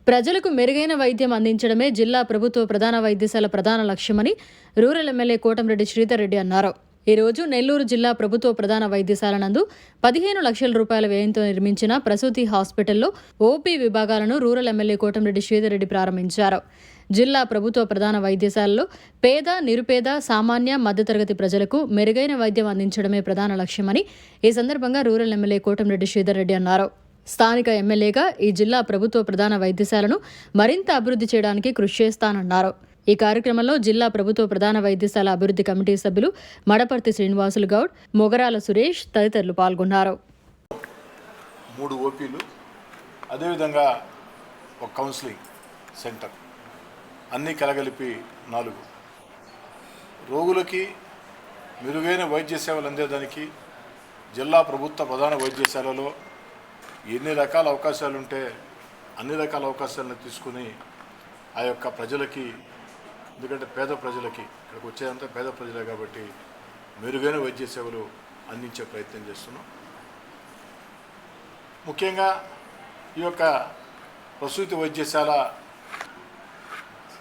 ప్రజలకు మెరుగైన వైద్యం అందించడమే జిల్లా ప్రభుత్వ ప్రధాన వైద్యశాల ప్రధాన లక్ష్యమని రూరల్ ఎమ్మెల్యే కోటంరెడ్డి శ్రీధర్ రెడ్డి అన్నారు. ఈ రోజు నెల్లూరు జిల్లా ప్రభుత్వ ప్రధాన వైద్యశాల నందు 15 లక్షల రూపాయల వ్యయంతో నిర్మించిన ప్రసూతి హాస్పిటల్లో ఓపీ విభాగాలను రూరల్ ఎమ్మెల్యే కోటంరెడ్డి శ్రీధర్ రెడ్డి ప్రారంభించారు. జిల్లా ప్రభుత్వ ప్రధాన వైద్యశాలలో పేద, నిరుపేద, సామాన్య, మధ్యతరగతి ప్రజలకు మెరుగైన వైద్యం అందించడమే ప్రధాన లక్ష్యమని ఈ సందర్భంగా రూరల్ ఎమ్మెల్యే కోటంరెడ్డి శ్రీధర్ రెడ్డి అన్నారు. స్థానిక ఎమ్మెల్యేగా ఈ జిల్లా ప్రభుత్వ ప్రధాన వైద్యశాలను మరింత అభివృద్ధి చేయడానికి కృషి చేస్తానన్నారు. ఈ కార్యక్రమంలో జిల్లా ప్రభుత్వ ప్రధాన వైద్యశాల అభివృద్ధి కమిటీ సభ్యులు మడపర్తి శ్రీనివాసులు గౌడ్, మొగరాల సురేష్ తదితరులు పాల్గొన్నారు. 3 ఓపీలు, అదేవిధంగా ఒక కౌన్సిలింగ్ సెంటర్, అన్నీ కలగలిపి 4 రోగులకి మెరుగైన వైద్య సేవలు అందేదానికి జిల్లా ప్రభుత్వ ప్రధాన వైద్యశాలలో ఎన్ని రకాల అవకాశాలు ఉంటే అన్ని రకాల అవకాశాలను తీసుకుని ఆ యొక్క ప్రజలకి, ఎందుకంటే పేద ప్రజలకి, ఇక్కడికి వచ్చేదంతా పేద ప్రజలే కాబట్టి మెరుగైన వైద్య సేవలు అందించే ప్రయత్నం చేస్తున్నాం. ముఖ్యంగా ఈ యొక్క ప్రసూతి వైద్యశాల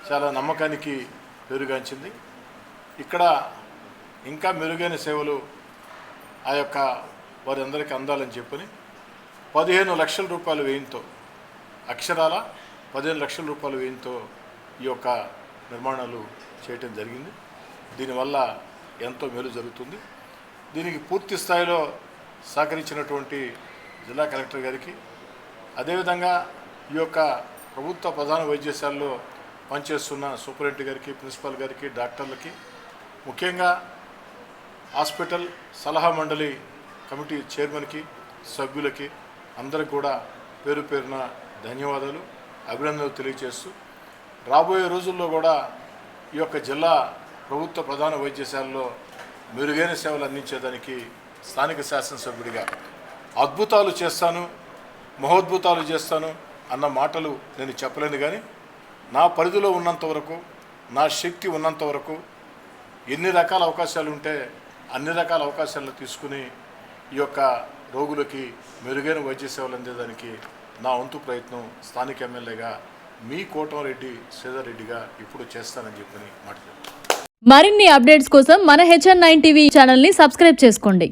చాలా నమ్మకానికి పేరుగాంచింది. ఇక్కడ ఇంకా మెరుగైన సేవలు ఆ యొక్క వారందరికీ అందాలని చెప్పని 15 లక్షల రూపాయల వ్యయంతో, అక్షరాల 15 లక్షల రూపాయల వ్యయంతో ఈ యొక్క నిర్మాణాలు చేయటం జరిగింది. దీనివల్ల ఎంతో మేలు జరుగుతుంది. దీనికి పూర్తి స్థాయిలో సహకరించినటువంటి జిల్లా కలెక్టర్ గారికి, అదేవిధంగా ఈ యొక్క ప్రభుత్వ ప్రధాన వైద్యశాలలో పనిచేస్తున్న సూపరింటెండెంట్ గారికి, ప్రిన్సిపాల్ గారికి, డాక్టర్లకి, ముఖ్యంగా హాస్పిటల్ సలహా మండలి కమిటీ చైర్మన్కి, సభ్యులకి అందరికి కూడా పేరు పేరున ధన్యవాదాలు, అభినందనలు తెలియజేస్తూ రాబోయే రోజుల్లో కూడా ఈ యొక్క జిల్లా ప్రభుత్వ ప్రధాన వైద్యశాలలో మెరుగైన సేవలు అందించేదానికి స్థానిక శాసనసభ్యుడిగా అద్భుతాలు చేస్తాను, మహోద్భుతాలు చేస్తాను అన్న మాటలు నేను చెప్పలేను. కానీ నా పరిధిలో ఉన్నంత వరకు, నా శక్తి ఉన్నంత వరకు ఎన్ని రకాల అవకాశాలు ఉంటే అన్ని రకాల అవకాశాలను తీసుకుని ఈ యొక్క రోగులకి మెరుగైన వైద్య సేవలు అందేదానికి నా వంతు ప్రయత్నం స్థానిక ఎమ్మెల్యేగా మీ కోటంరెడ్డి శ్రీధర్ రెడ్డిగా ఇప్పుడు చేస్తానని చెప్పని మాట్లాడారు. మరిన్ని అప్డేట్స్ కోసం మన HN9 టీవీ ఛానల్ని సబ్స్క్రైబ్ చేసుకోండి.